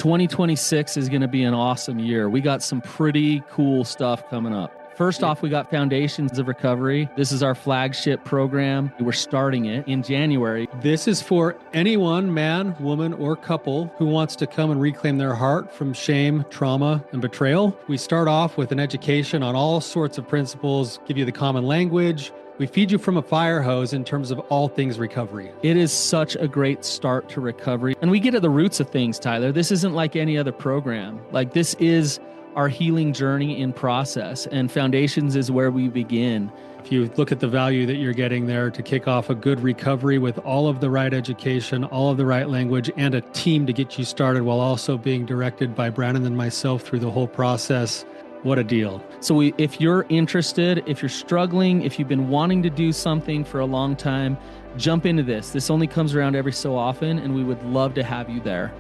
2026 is going to be an awesome year. We got some pretty cool stuff coming up. First off, we got Foundations of Recovery. This is our flagship program. We're starting it in January. This is for anyone, man, woman, or couple who wants to come and reclaim their heart from shame, trauma, and betrayal. We start off with an education on all sorts of principles, give you the common language. We feed you from a fire hose in terms of all things recovery. It is such a great start to recovery. And we get at the roots of things, Tyler. This isn't like any other program. Like, this is our healing journey in process, and Foundations is where we begin. If you look at the value that you're getting there to kick off a good recovery with all of the right education, all of the right language, and a team to get you started while also being directed by Brannon and myself through the whole process, what a deal. So if you're interested, if you're struggling, if you've been wanting to do something for a long time, jump into this. This only comes around every so often, and we would love to have you there.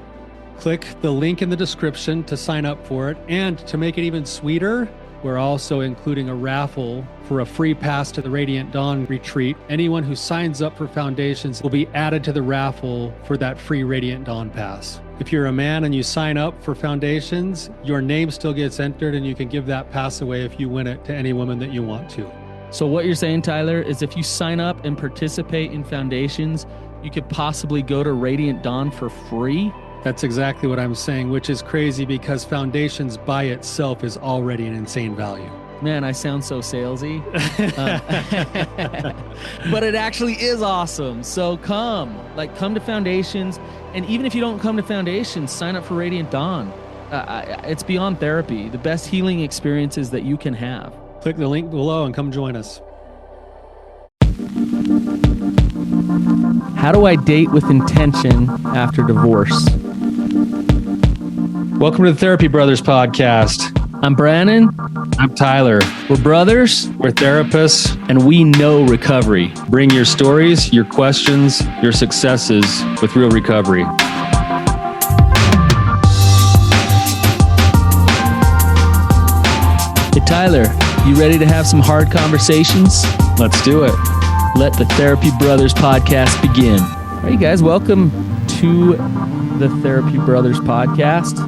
Click the link in the description to sign up for it. And to make it even sweeter, we're also including a raffle for a free pass to the Radiant Dawn retreat. Anyone who signs up for Foundations will be added to the raffle for that free Radiant Dawn pass. If you're a man and you sign up for Foundations, your name still gets entered, and you can give that pass away if you win it to any woman that you want to. So what you're saying, Tyler, is if you sign up and participate in Foundations, you could possibly go to Radiant Dawn for free? That's exactly what I'm saying, which is crazy because Foundations by itself is already an insane value. Man, I sound so salesy. But it actually is awesome. So come to Foundations. And even if you don't come to Foundations, sign up for Radiant Dawn. It's beyond therapy, the best healing experiences that you can have. Click the link below and come join us. How do I date with intention after divorce? Welcome to the Therapy Brothers podcast. I'm Brannon. I'm Tyler. We're brothers. We're therapists. And we know recovery. Bring your stories, your questions, your successes with real recovery. Hey, Tyler, you ready to have some hard conversations? Let's do it. Let the Therapy Brothers podcast begin. All right, you guys, welcome to the Therapy Brothers podcast.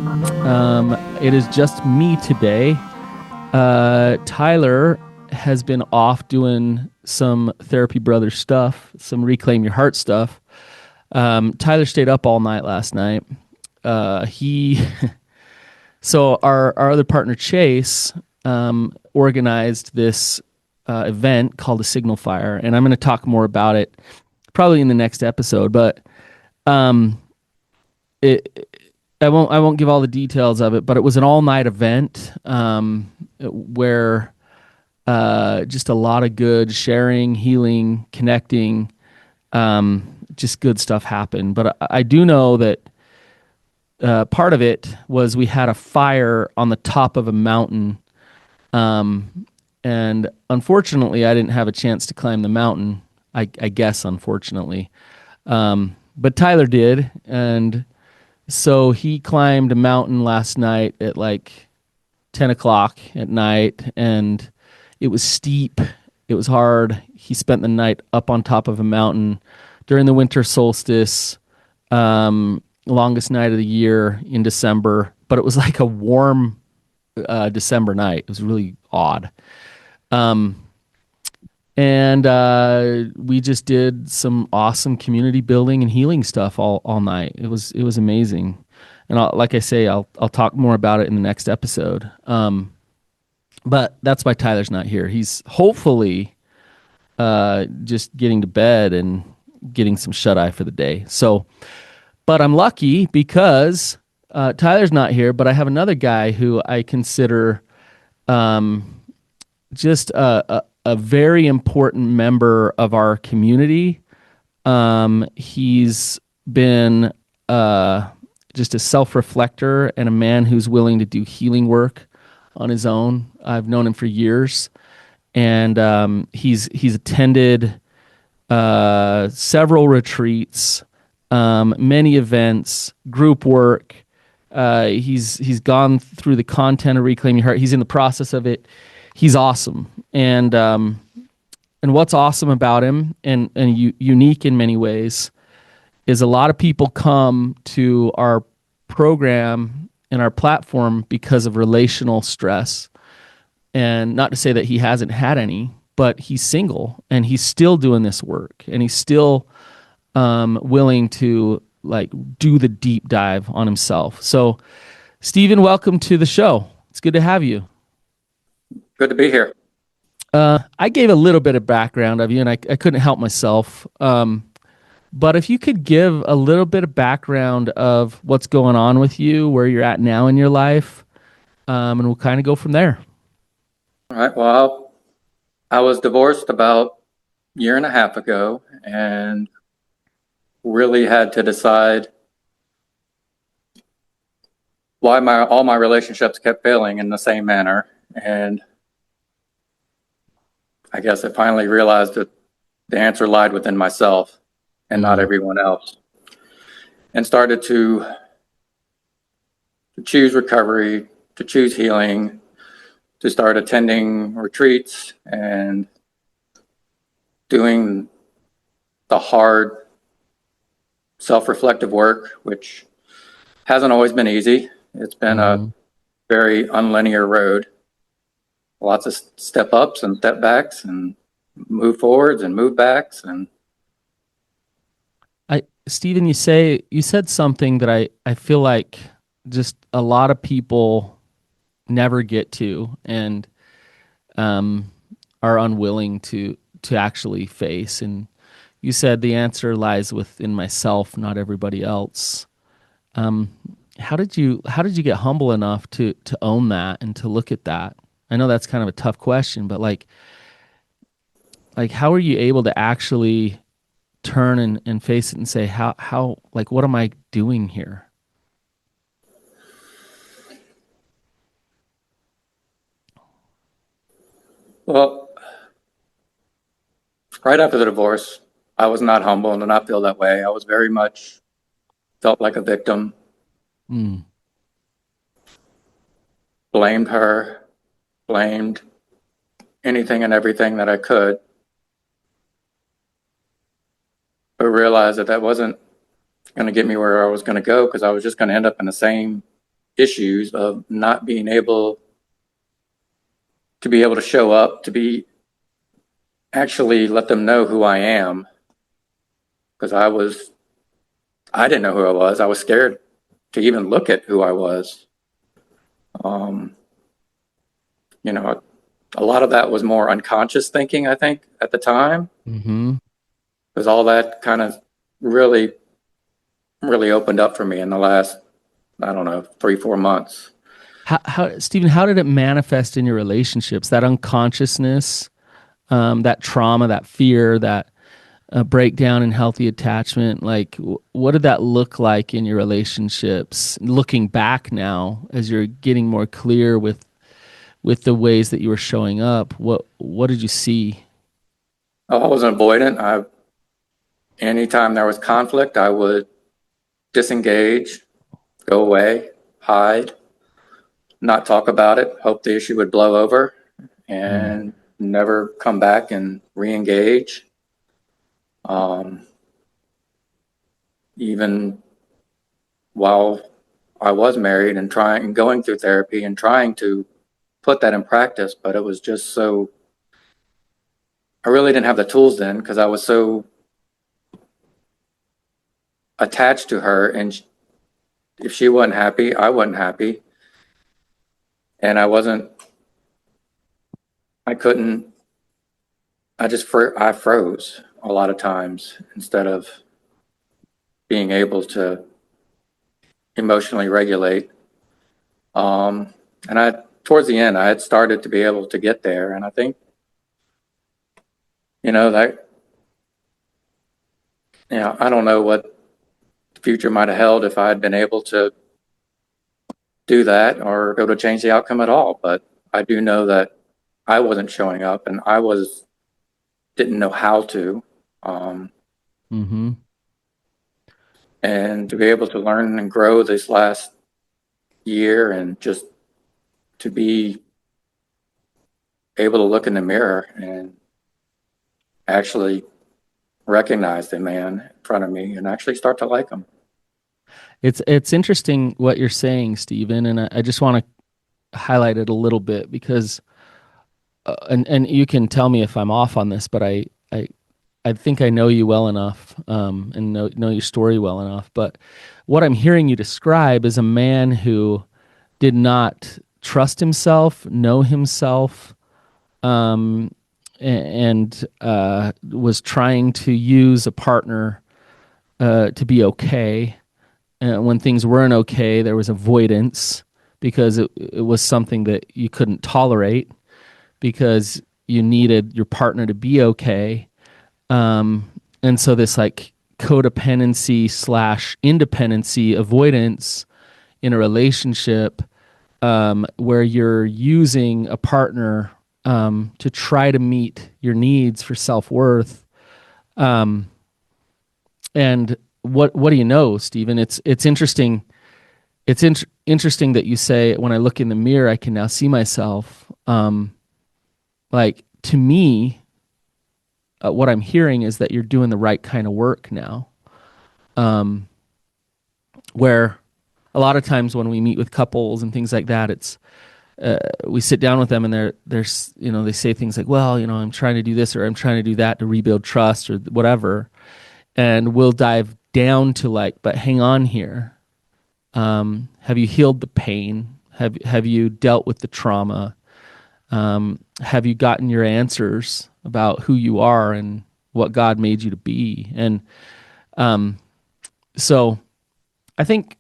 It is just me today. Tyler has been off doing some Therapy Brothers stuff, some Reclaim Your Heart stuff. Tyler stayed up all night last night. So our other partner, Chase, organized this event called a Signal Fire, and I'm going to talk more about it probably in the next episode. But I won't give all the details of it. But it was an all-night event where just a lot of good sharing, healing, connecting, just good stuff happened. But I do know that part of it was we had a fire on the top of a mountain. And unfortunately, I didn't have a chance to climb the mountain, I guess, unfortunately. But Tyler did, and so he climbed a mountain last night at like 10 o'clock at night, and it was steep. It was hard. He spent the night up on top of a mountain during the winter solstice, longest night of the year in December, but it was like a warm December night. It was really odd. And we just did some awesome community building and healing stuff all night. It was amazing. And like I say, I'll talk more about it in the next episode. But that's why Tyler's not here. He's hopefully just getting to bed and getting some shut-eye for the day. So, but I'm lucky because Tyler's not here, but I have another guy who I consider just a very important member of our community. He's been just a self-reflector and a man who's willing to do healing work on his own. I've known him for years, and he's attended several retreats, many events, group work. He's gone through the content of Reclaim Your Heart. He's in the process of it. He's awesome, and what's awesome about him, and unique in many ways, is a lot of people come to our program and our platform because of relational stress. And not to say that he hasn't had any, but he's single and he's still doing this work and he's still willing to like do the deep dive on himself. So, Stephen, welcome to the show. It's good to have you. Good to be here. I gave a little bit of background of you, and I couldn't help myself. But if you could give a little bit of background of what's going on with you, where you're at now in your life, and we'll kind of go from there. All right. Well, I was divorced about a year and a half ago and really had to decide why all my relationships kept failing in the same manner. And I guess I finally realized that the answer lied within myself and not everyone else, and started to choose recovery, to choose healing, to start attending retreats and doing the hard self-reflective work, which hasn't always been easy. It's been a very unlinear road. Lots of step ups and step backs and move forwards and move backs. And Stephen, you said something that I feel like just a lot of people never get to and are unwilling to actually face. And you said the answer lies within myself, not everybody else. How did you get humble enough to own that and to look at that? I know that's kind of a tough question, but like how are you able to actually turn and face it and say, how like, what am I doing here? well, right after the divorce, I was not humble and did not feel that way. I was very much felt like a victim, blamed her, blamed anything and everything that I could, but realized that wasn't going to get me where I was going to go, because I was just going to end up in the same issues of not being able to show up, to actually let them know who I am, because I didn't know who I was. I was scared to even look at who I was. You know, a lot of that was more unconscious thinking, I think, at the time, because all that kind of really, really opened up for me in the last, I don't know, 3-4 months. How Stephen, how did it manifest in your relationships? That unconsciousness, that trauma, that fear, that breakdown in healthy attachment. Like, what did that look like in your relationships? Looking back now, as you're getting more clear with the ways that you were showing up, what did you see? Oh, I was avoidant. Anytime there was conflict, I would disengage, go away, hide, not talk about it, hope the issue would blow over, and never come back and re-engage. Even while I was married and going through therapy and trying to put that in practice, but it was just so, I really didn't have the tools then, because I was so attached to her, and if she wasn't happy, I wasn't happy. And I couldn't, I froze a lot of times instead of being able to emotionally regulate. And towards the end, I had started to be able to get there. And I think, I don't know what the future might have held if I had been able to do that or go to change the outcome at all. But I do know that I wasn't showing up, and didn't know how to. And to be able to learn and grow this last year, and just to be able to look in the mirror and actually recognize the man in front of me and actually start to like him. It's interesting what you're saying, Stephen, and I just want to highlight it a little bit because, and you can tell me if I'm off on this, but I think I know you well enough, and know your story well enough. But what I'm hearing you describe is a man who did not trust himself, know himself, um, and was trying to use a partner to be okay. When things weren't okay, there was avoidance because it was something that you couldn't tolerate because you needed your partner to be okay. And so this like codependency slash independency avoidance in a relationship, where you're using a partner to try to meet your needs for self-worth. And what do you know, Stephen? It's interesting. Interesting that you say, when I look in the mirror, I can now see myself. Like, to me, what I'm hearing is that you're doing the right kind of work now. Where a lot of times when we meet with couples and things like that, it's we sit down with them and there's they say things like, well, I'm trying to do this or I'm trying to do that to rebuild trust or whatever, and we'll dive down to like, but hang on here. Have you healed the pain? Have you dealt with the trauma? Have you gotten your answers about who you are and what God made you to be? And so I think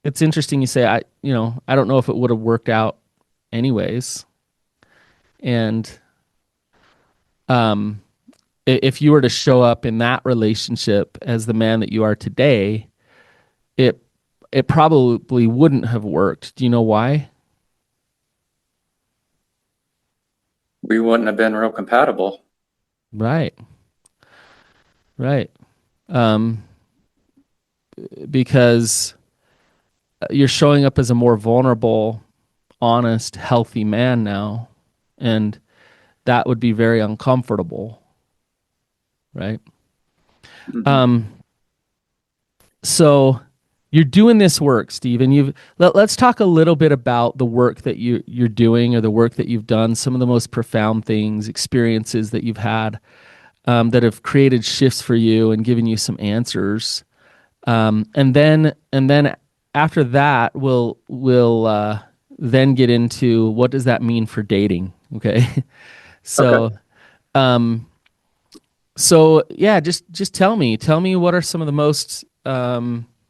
it's interesting you say, I don't know if it would have worked out anyways. And if you were to show up in that relationship as the man that you are today, it probably wouldn't have worked. Do you know why? We wouldn't have been real compatible. Right. Right. Um, because you're showing up as a more vulnerable, honest, healthy man now, and that would be very uncomfortable, right? Mhm. So you're doing this work, Stephen. Let's talk a little bit about the work that you're doing, or the work that you've done. Some of the most profound things, experiences that you've had, that have created shifts for you and given you some answers. And then after that, we'll then get into what does that mean for dating. Okay. Okay. So, um, so yeah, just tell me what are some of the most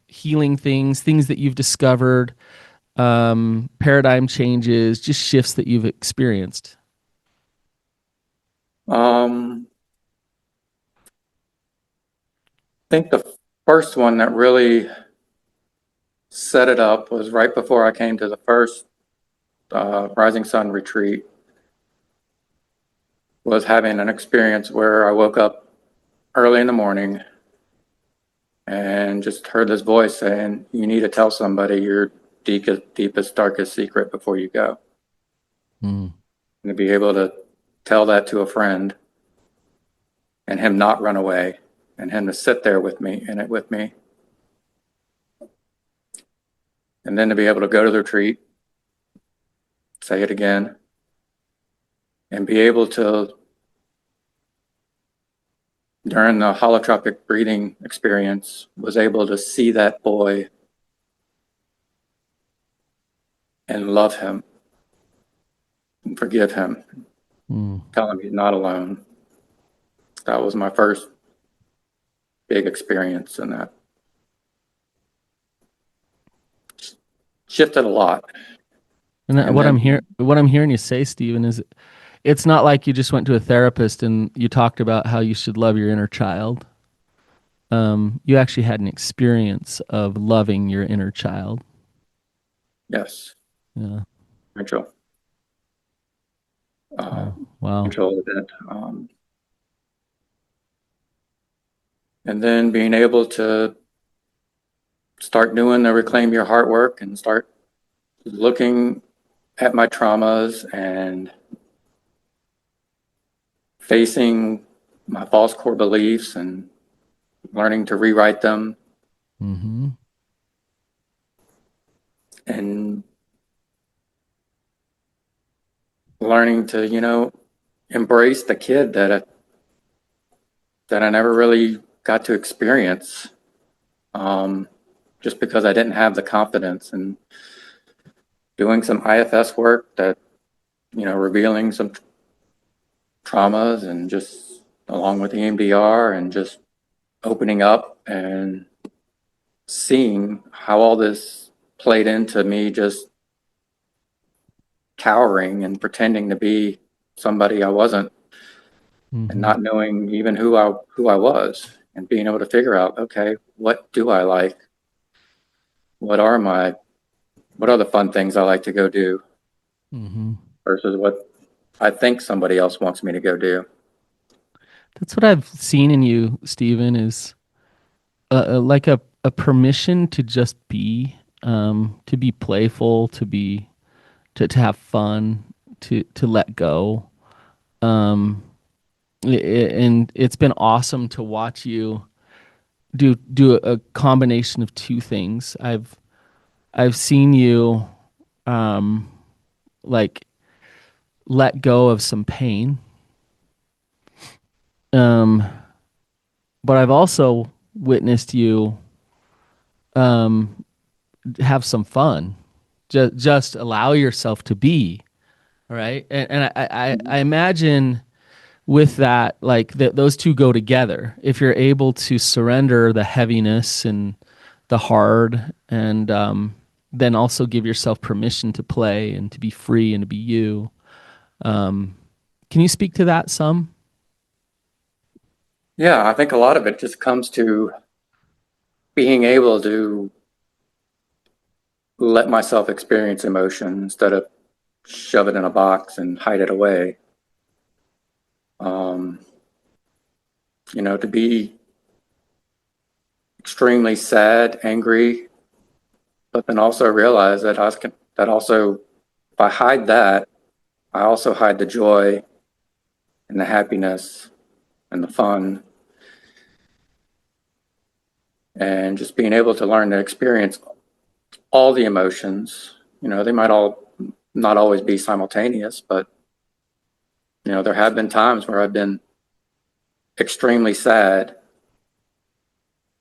healing things that you've discovered, paradigm changes, just shifts that you've experienced. I think the first one that really set it up was right before I came to the first Rising Sun retreat. Was having an experience where I woke up early in the morning and just heard this voice saying, "You need to tell somebody your deepest, darkest secret before you go." Mm. And to be able to tell that to a friend and him not run away and him to sit there with me in it with me. And then to be able to go to the retreat, say it again, and be able to, during the holotropic breathing experience, was able to see that boy and love him and forgive him, Mm. tell him he's not alone. That was my first big experience, and that shifted a lot. And And what then, what I'm hearing you say, Stephen, is it's not like you just went to a therapist and you talked about how you should love your inner child. You actually had an experience of loving your inner child. yes, Yeah. Rachel, Yeah. Wow. control of it. And then being able to start doing the reclaim your heart work and start looking at my traumas and facing my false core beliefs and learning to rewrite them Mm-hmm. and learning to, embrace the kid that I never really got to experience, just because I didn't have the confidence, and doing some IFS work that, revealing some traumas, and just along with EMDR, and just opening up and seeing how all this played into me just cowering and pretending to be somebody I wasn't, and not knowing even who I was, and being able to figure out, okay, what do I like? What are the fun things I like to go do versus what I think somebody else wants me to go do. That's what I've seen in you, Stephen, is like a permission to just be, to be playful, to have fun, to let go. And it's been awesome to watch you do a combination of two things. I've seen you like let go of some pain. But I've also witnessed you have some fun. Just allow yourself to be, right? And I imagine with that, like those two go together. If you're able to surrender the heaviness and the hard, and then also give yourself permission to play and to be free and to be you. Can you speak to that some? Yeah, I think a lot of it just comes to being able to let myself experience emotion instead of shove it in a box and hide it away. To be extremely sad, angry, but then also realize that if I hide that, I also hide the joy and the happiness and the fun, and just being able to learn to experience all the emotions. They might all not always be simultaneous, but there have been times where I've been extremely sad,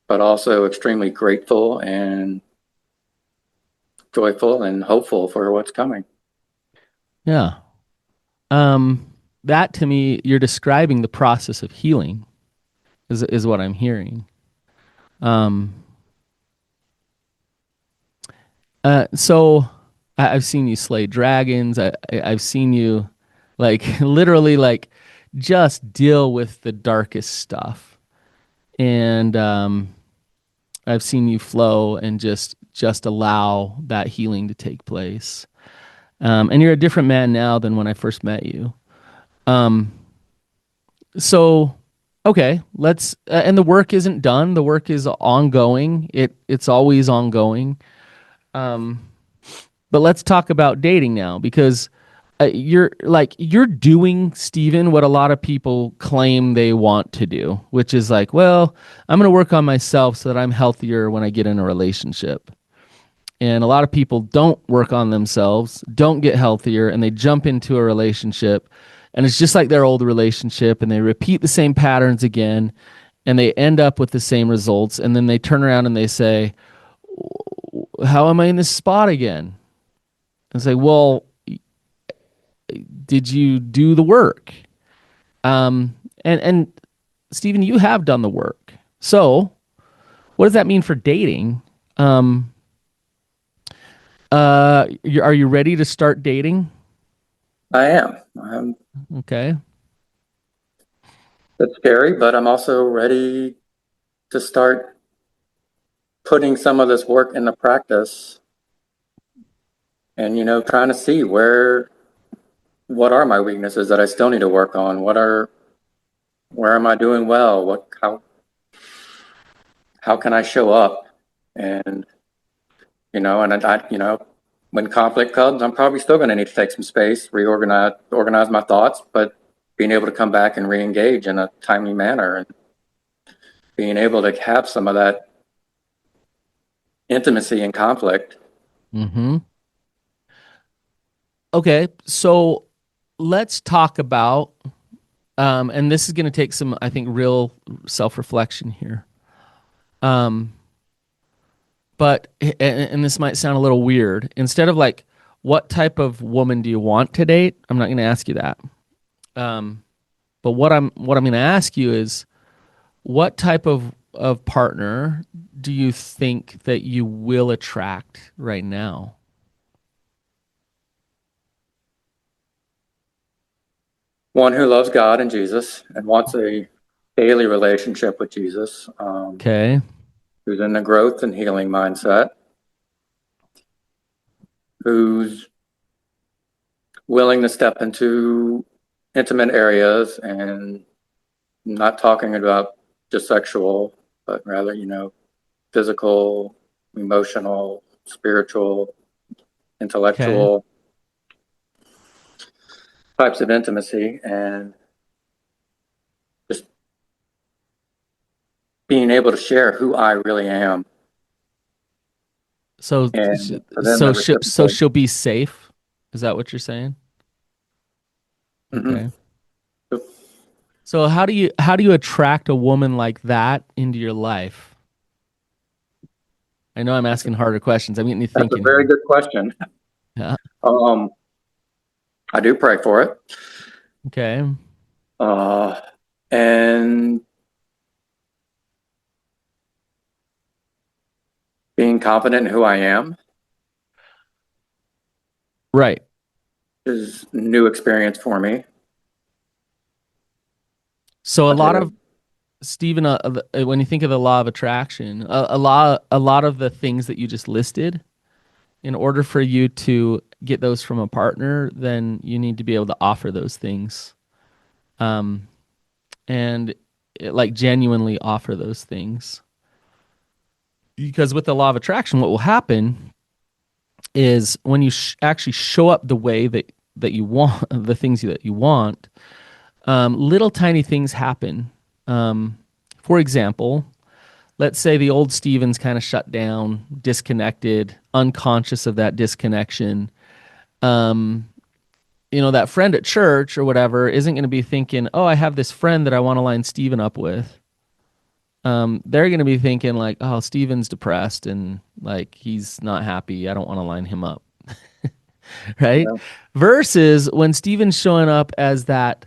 but also extremely grateful and joyful and hopeful for what's coming. Yeah. That to me, you're describing the process of healing, is what I'm hearing. So I've seen you slay dragons. I've seen you, like, literally, like, just deal with the darkest stuff, and I've seen you flow and just allow that healing to take place. And you're a different man now than when I first met you. So okay, let's and the work isn't done. The work is ongoing. It's always ongoing. But let's talk about dating now, because you're doing, Steven, what a lot of people claim they want to do, which is like, well, I'm going to work on myself so that I'm healthier when I get in a relationship. And a lot of people don't work on themselves, don't get healthier, and they jump into a relationship, and it's just like their old relationship, and they repeat the same patterns again, and they end up with the same results, and then they turn around and they say, how am I in this spot again? And say, well, did you do the work? And Stephen, you have done the work. So what does that mean for dating? Are you ready to start dating? I am. I'm Okay. It's scary, but I'm also ready to start putting some of this work into practice, and trying to see what are my weaknesses that I still need to work on. Where am I doing well? How can I show up? And when conflict comes, I'm probably still going to need to take some space, organize my thoughts, but being able to come back and re-engage in a timely manner, and being able to have some of that intimacy and conflict Mm-hmm. Okay, so let's talk about, and this is going to take some, I think, real self-reflection here. Um, but and this might sound a little weird. Instead of like, what type of woman do you want to date? I'm not going to ask you that. Um, but what I'm going to ask you is, what type of partner do you think that you will attract right now? One who loves God and Jesus and wants a daily relationship with Jesus, Okay. who's in the growth and healing mindset, who's willing to step into intimate areas and not talking about just sexual, but rather, physical, emotional, spiritual, Okay. intellectual types of intimacy, and just being able to share who I really am, So and for them to so reciprocate. she'll be safe. Is that what you're saying? Mm-hmm. Okay. So how do you attract a woman like that into your life? I know I'm asking harder questions. I'm getting you That's a thinking very here. good question. Yeah. Um, I do pray for it, Okay. uh, and being confident in who I am Right. is a new experience for me. So a I lot do. of Stephen, when you think of the law of attraction, a lot of the things that you just listed, in order for you to get those from a partner, then you need to be able to offer those things, um, and like genuinely offer those things. Because with the law of attraction, what will happen is when you actually show up the way that you want the things that you want, little tiny things happen. For example, let's say the old Stevens kind of shut down, disconnected, unconscious of that disconnection. Um, that friend at church or whatever isn't going to be thinking, "Oh, I have this friend that I want to line Steven up with." They're going to be thinking like, "Oh, Steven's depressed and like he's not happy. I don't want to line him up." Right? Yeah. Versus when Steven's showing up as that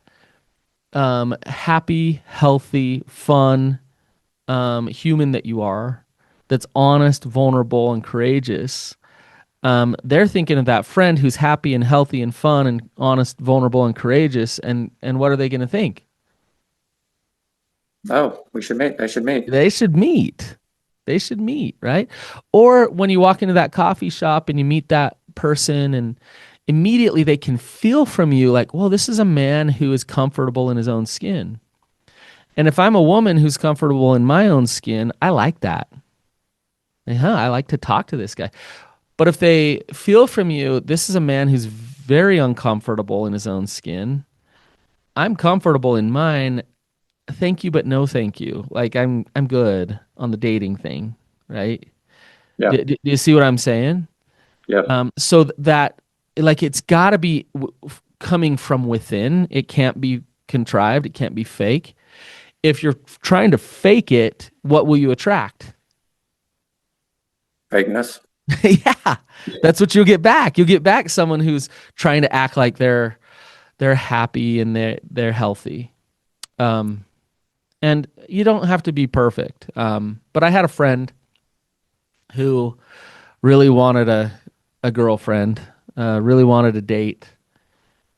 happy, healthy, fun human that you are, that's honest, vulnerable, and courageous. They're thinking of that friend who's happy and healthy and fun and honest, vulnerable, and courageous. And what are they going to think? Oh, we should meet. They should meet. They should meet. They should meet, right? Or when you walk into that coffee shop and you meet that person, and immediately they can feel from you like, well, this is a man who is comfortable in his own skin. And if I'm a woman who's comfortable in my own skin, I like that. I like to talk to this guy. But if they feel from you, this is a man who's very uncomfortable in his own skin. I'm comfortable in mine. Thank you, but no thank you. Like I'm good on the dating thing, right? Yeah. Do you see what I'm saying? Yes. So that like it's got to be coming from within. It can't be contrived. It can't be fake. If you're trying to fake it, what will you attract? Fakeness. Yeah, that's what you'll get back. You'll get back someone who's trying to act like they're happy and they're healthy. Um, and you don't have to be perfect. But I had a friend who really wanted a girlfriend, really wanted a date,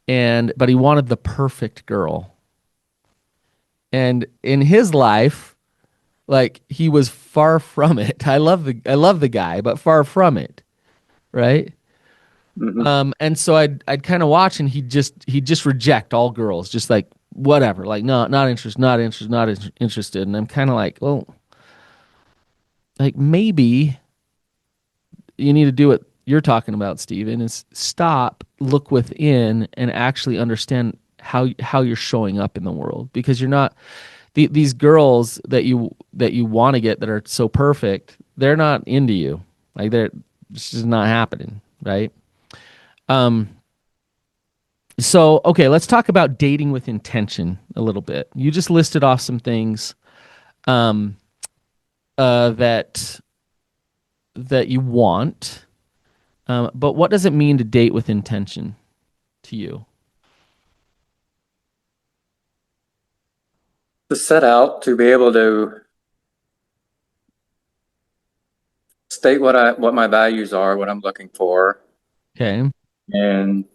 and but he wanted the perfect girl. And in his life, like he was far from it. I love the guy, but far from it, right? Hmm. And so I'd kind of watch, and he'd just reject all girls, just like whatever, like no, not interested, not interested, not interested. And I'm kind of like, well, like maybe you need to do what you're talking about, Steven, is stop, look within, and actually understand how you're showing up in the world, because you're not these girls that you want to get that are so perfect. They're not into you. Like It's just not happening, right? Um, so okay, let's talk about dating with intention a little bit. You just listed off some things um, that you want, but what does it mean to date with intention to you? To set out to be able to state what my values are, what I'm looking for, Okay. and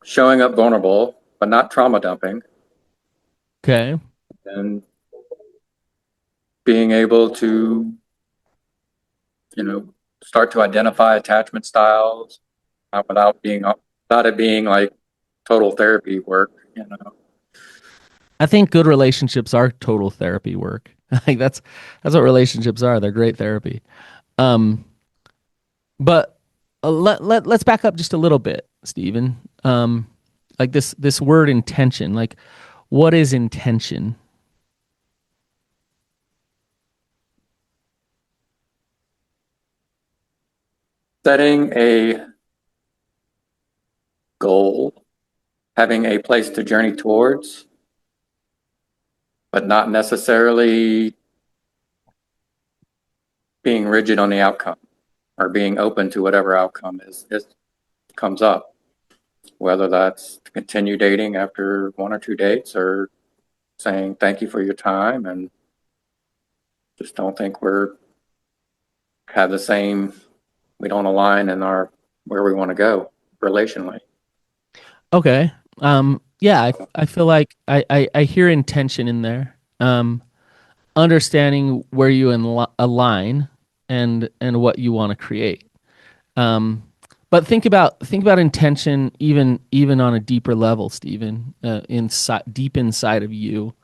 showing up vulnerable, but not trauma dumping, Okay. and being able to, you know, start to identify attachment styles without it being like total therapy work, you know. I think good relationships are total therapy work. Like that's what relationships are. They're great therapy. Um, but let's back up just a little bit, Stephen. Like this word intention. Like, what is intention? Setting a goal, having a place to journey towards, but not necessarily being rigid on the outcome or being open to whatever outcome is comes up, whether that's to continue dating after one or two dates or saying thank you for your time and just don't think have the same, we don't align in our where we want to go relationally. Okay. Yeah, I feel like I hear intention in there. Understanding where you align and what you want to create. Um, but think about intention even on a deeper level, Stephen. Inside deep inside of you,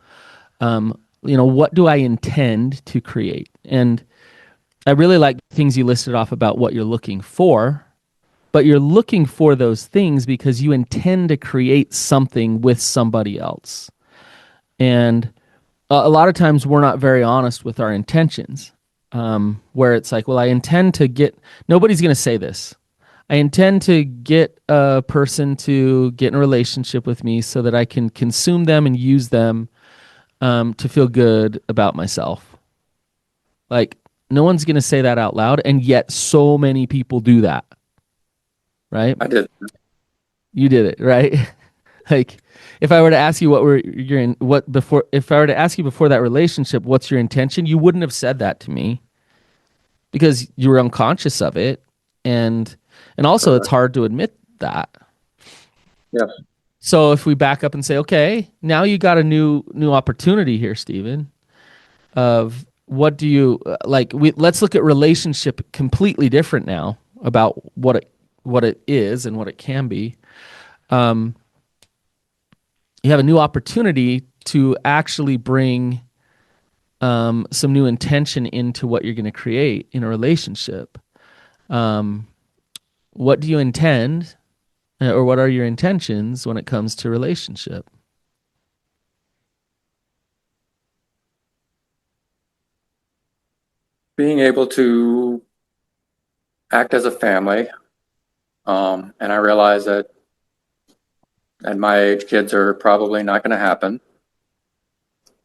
what do I intend to create? And I really like things you listed off about what you're looking for, but you're looking for those things because you intend to create something with somebody else. And a lot of times we're not very honest with our intentions, where it's like, well, I intend to get, nobody's going to say this. I intend to get a person to get in a relationship with me so that I can consume them and use them to feel good about myself. Like, no one's going to say that out loud. And yet, so many people do that, right? I did. You did it, right? Like, if I were to ask you what were your in, what before, if I were to ask you before that relationship, what's your intention? You wouldn't have said that to me because you were unconscious of it, and also it's Correct. hard to admit that. Yes. So if we back up and say, okay, now you got a new opportunity here, Stephen, of what do you like? Let's look at relationship completely different now about what it is and what it can be. Um, you have a new opportunity to actually bring some new intention into what you're going to create in a relationship. Um, what do you intend, or what are your intentions when it comes to relationship? Being able to act as a family. And I realize that at my age, kids are probably not going to happen,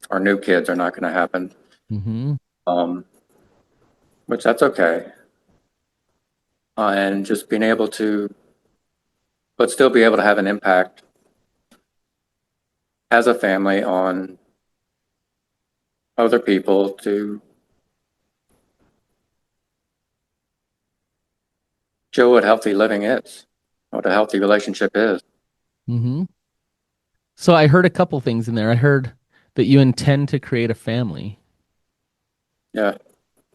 or new kids are not going to happen, Mm-hmm. um, which that's okay. And just being able to, but still be able to have an impact as a family on other people to show what healthy living is, what a healthy relationship is. Mm-hmm. So I heard a couple things in there. I heard that you intend to create a family. Yeah.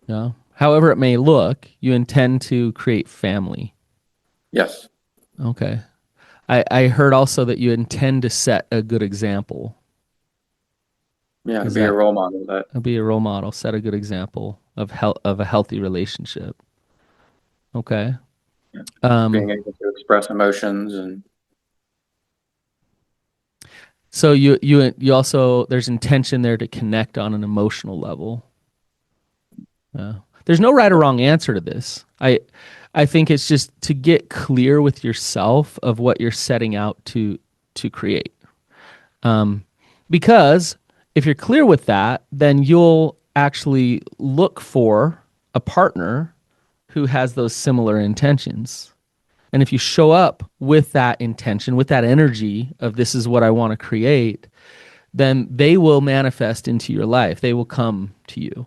Yeah. However it may look, you intend to create family. Yes. Okay. I heard also that you intend to set a good example. Yeah. To Is be a that role model that, be a role model, set a good example of a healthy relationship. Okay. yeah, Um, being able to express emotions and so you also there's intention there to connect on an emotional level. Yeah. There's no right or wrong answer to this. I think it's just to get clear with yourself of what you're setting out to create. Because if you're clear with that, then you'll actually look for a partner who has those similar intentions. And if you show up with that intention, with that energy of this is what I want to create, then they will manifest into your life. They will come to you.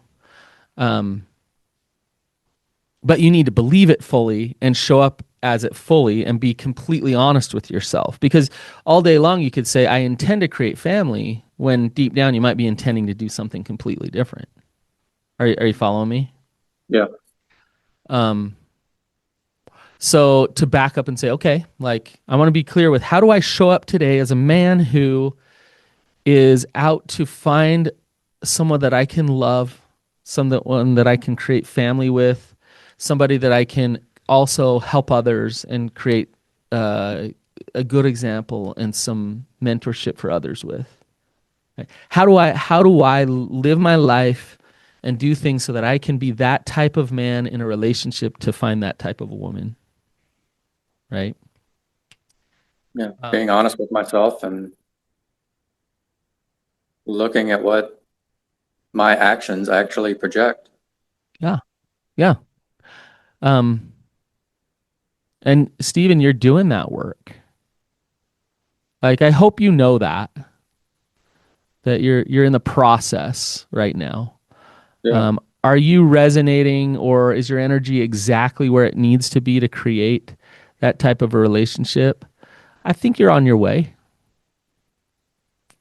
But you need to believe it fully and show up as it fully and be completely honest with yourself. Because all day long you could say, I intend to create family, when deep down you might be intending to do something completely different. Are you following me? Yeah. So to back up and say, okay, like I want to be clear with how do I show up today as a man who is out to find someone that I can love, someone that I can create family with, somebody that I can also help others and create a good example and some mentorship for others with. Right? How do I live my life and do things so that I can be that type of man in a relationship to find that type of a woman? Right? Yeah. Being honest with myself and looking at what my actions actually project. Yeah. Yeah. And Stephen, you're doing that work. Like I hope you know that you're in the process right now. Yeah. Are you resonating, or is your energy exactly where it needs to be to create that type of a relationship? I think you're on your way.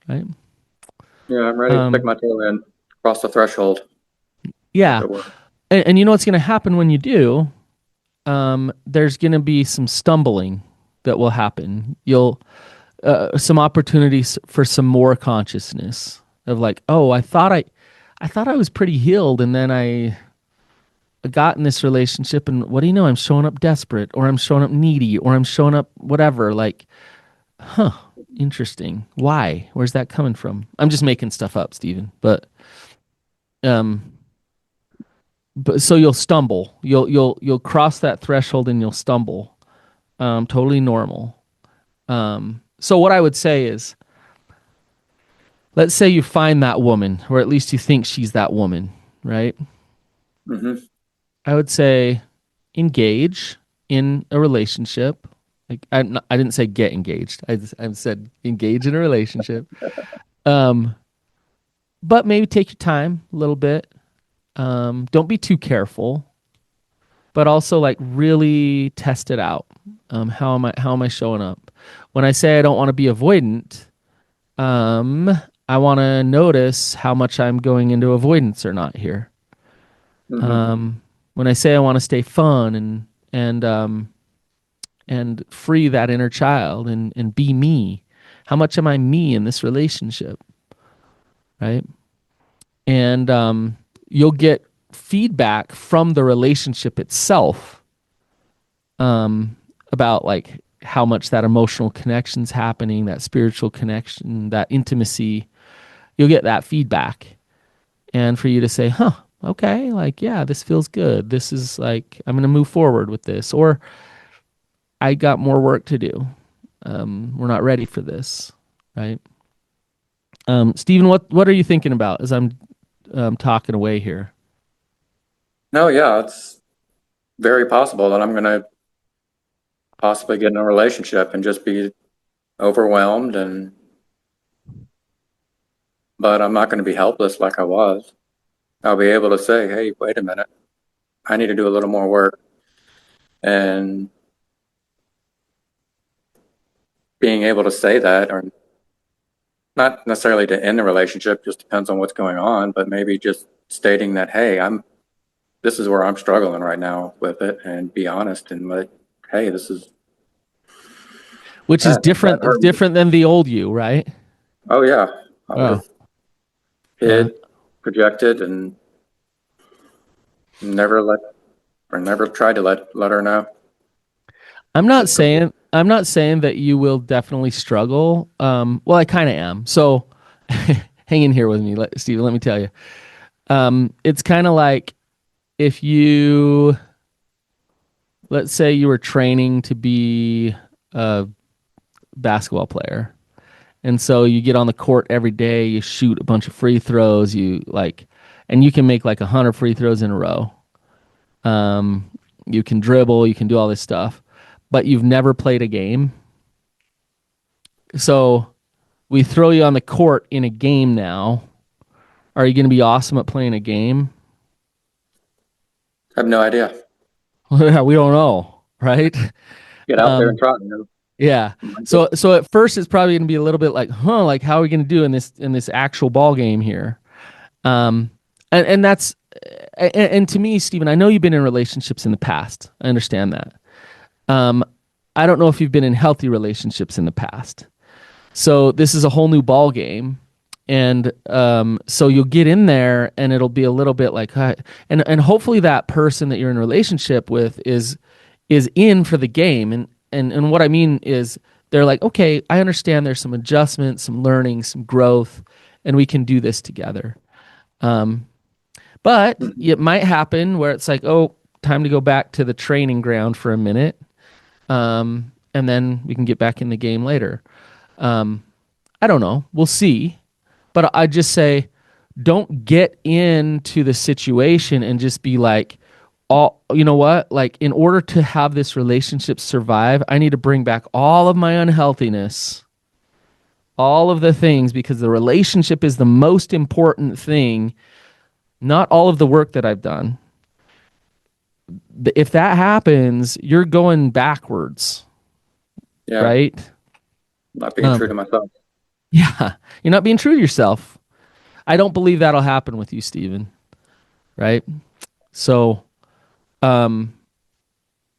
Right? Yeah, I'm ready to stick my toe in, cross the threshold. Yeah. If it were. And you know what's going to happen when you do? There's going to be some stumbling that will happen. You'll some opportunities for some more consciousness of like, oh, I thought I was pretty healed, and then I got in this relationship, and what do you know? I'm showing up desperate, or I'm showing up needy, or I'm showing up whatever. Like, interesting. Why? Where's that coming from? I'm just making stuff up, Stephen. But so you'll stumble. You'll cross that threshold and you'll stumble. Totally normal. So what I would say is, let's say you find that woman, or at least you think she's that woman, right? Mm-hmm. I would say engage in a relationship. Like I didn't say get engaged. I said engage in a relationship. But maybe take your time a little bit. Don't be too careful, but also like really test it out. How am I showing up? When I say I don't want to be avoidant, I want to notice how much I'm going into avoidance or not here. Mm-hmm. When I say I want to stay fun and free that inner child and be me, how much am I me in this relationship, right? And you'll get feedback from the relationship itself about like how much that emotional connection's happening, that spiritual connection, that intimacy. You'll get that feedback, and for you to say, huh, okay, like, yeah, this feels good. This is like, I'm going to move forward with this, or I got more work to do. We're not ready for this, right? Stephen, what are you thinking about as I'm talking away here? No, yeah, it's very possible that I'm going to possibly get in a relationship and just be overwhelmed, but I'm not going to be helpless like I was. I'll be able to say, hey, wait a minute, I need to do a little more work. And being able to say that, or not necessarily to end the relationship, just depends on what's going on, but maybe just stating that, hey, this is where I'm struggling right now with it, and be honest and like, hey, this is Which is that hurt me. different than the old you, right? Oh yeah, I would Oh, have hid, projected, and never tried to let her know. I'm not saying that you will definitely struggle. Well, I kind of am. So hang in here with me, Stephen. Let me tell you. It's kind of like if you, let's say you were training to be a basketball player, and so you get on the court every day, you shoot a bunch of free throws, and you can make like 100 free throws in a row. Um, you can dribble, you can do all this stuff, but you've never played a game. So we throw you on the court in a game now. Are you going to be awesome at playing a game? I have no idea. We don't know, right? Get out there and try. Yeah. So at first it's probably going to be a little bit like, like how are we going to do in this actual ball game here? Um, and that's and to me, Stephen, I know you've been in relationships in the past. I understand that. I don't know if you've been in healthy relationships in the past. So this is a whole new ball game, and so you'll get in there, and it'll be a little bit like, and hopefully that person that you're in a relationship with is in for the game, and what I mean is they're like, okay, I understand there's some adjustments, some learning, some growth, and we can do this together. But it might happen where it's like, oh, time to go back to the training ground for a minute, and then we can get back in the game later. I don't know. We'll see. But I just say, don't get into the situation and just be like, you know what? Like, in order to have this relationship survive, I need to bring back all of my unhealthiness, all of the things, because the relationship is the most important thing, not all of the work that I've done. If that happens, you're going backwards, Yeah. right? Not being true to myself. Yeah. You're not being true to yourself. I don't believe that'll happen with you, Stephen. Right? So,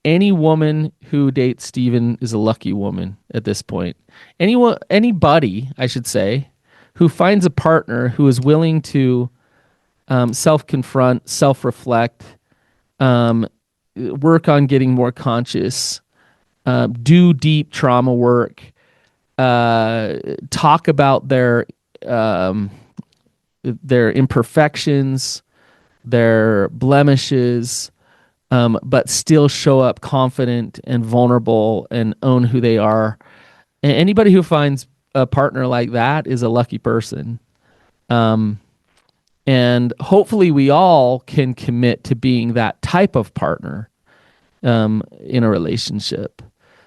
any woman who dates Stephen is a lucky woman at this point. Anybody, I should say, who finds a partner who is willing to self-confront, self-reflect, work on getting more conscious, do deep trauma work, talk about their imperfections, their blemishes, but still show up confident and vulnerable and own who they are. And anybody who finds a partner like that is a lucky person. And hopefully we all can commit to being that type of partner in a relationship.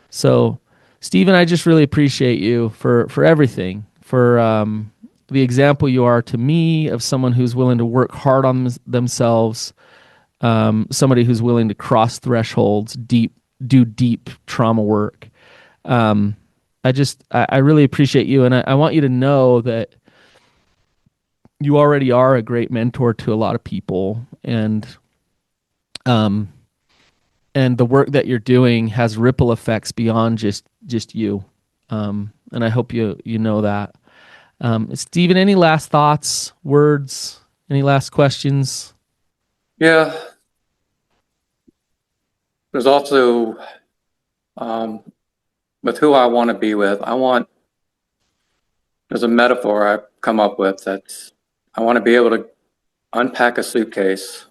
So, Stephen, I just really appreciate you for everything, for the example you are to me of someone who's willing to work hard on themselves, somebody who's willing to cross thresholds, do deep trauma work. I really appreciate you, and I want you to know that you already are a great mentor to a lot of people, and the work that you're doing has ripple effects beyond just you. And I hope you know that. Stephen, any last thoughts, words, any last questions? Yeah. There's also with who I want to be with. There's a metaphor I've come up with I want to be able to unpack a suitcase,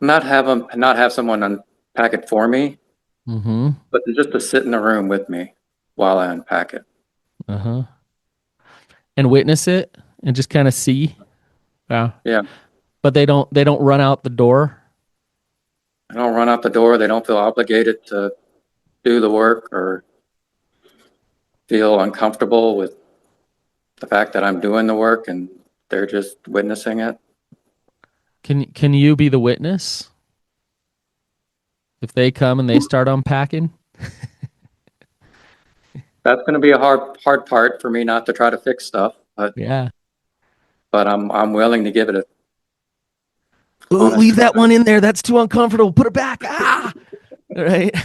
not have someone unpack it for me, but just to sit in the room with me while I unpack it. And witness it and just kind of see. Yeah. But they don't run out the door. They don't run out the door. They don't feel obligated to do the work or feel uncomfortable with the fact that I'm doing the work and they're just witnessing it. Can you be the witness? If they come and they start unpacking? That's going to be a hard part for me, not to try to fix stuff, but Yeah. But I'm willing to give it a leave that one in there. That's too uncomfortable. Put it back. Right.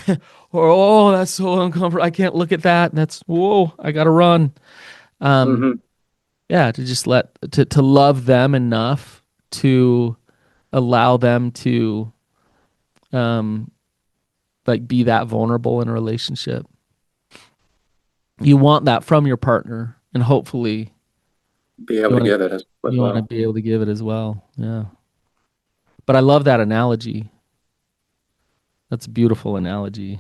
Or, that's so uncomfortable. I can't look at that. That's, whoa, I got to run. Yeah. To just to love them enough to allow them to, be that vulnerable in a relationship. You want that from your partner, and hopefully be able to give it as well. You want to be able to give it as well. Yeah. But I love that analogy. That's a beautiful analogy.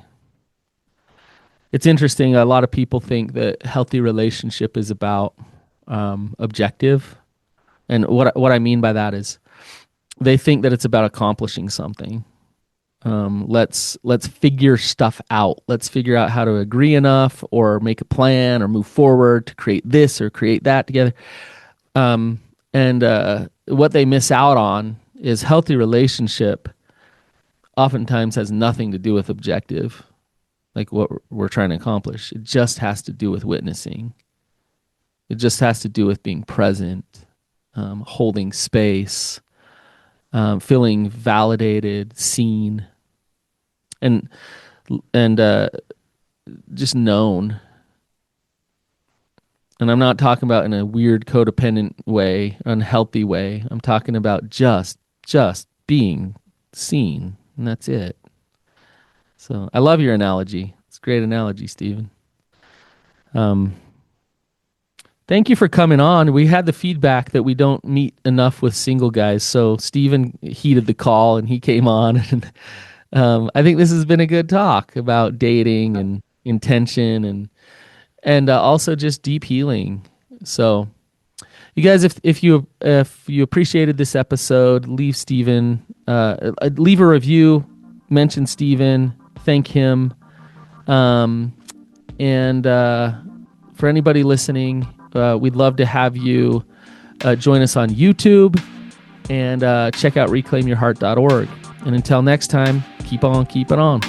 It's interesting. A lot of people think that healthy relationship is about objective, and what I mean by that is they think that it's about accomplishing something. Let's figure stuff out. Let's figure out how to agree enough, or make a plan, or move forward to create this or create that together. And what they miss out on is healthy relationship. Oftentimes has nothing to do with objective, like what we're trying to accomplish. It just has to do with witnessing. It just has to do with being present, holding space, feeling validated, seen, and just known. And I'm not talking about in a weird codependent way, unhealthy way. I'm talking about just being seen, and that's it. So I love your analogy. It's a great analogy, Stephen. Thank you for coming on. We had the feedback that we don't meet enough with single guys, so Stephen heeded the call and he came on. And I think this has been a good talk about dating and intention and also just deep healing. So, you guys, if you appreciated this episode, leave a review, mention Stephen, thank him, and for anybody listening, we'd love to have you join us on YouTube and check out reclaimyourheart.org. And until next time, keep on keeping on.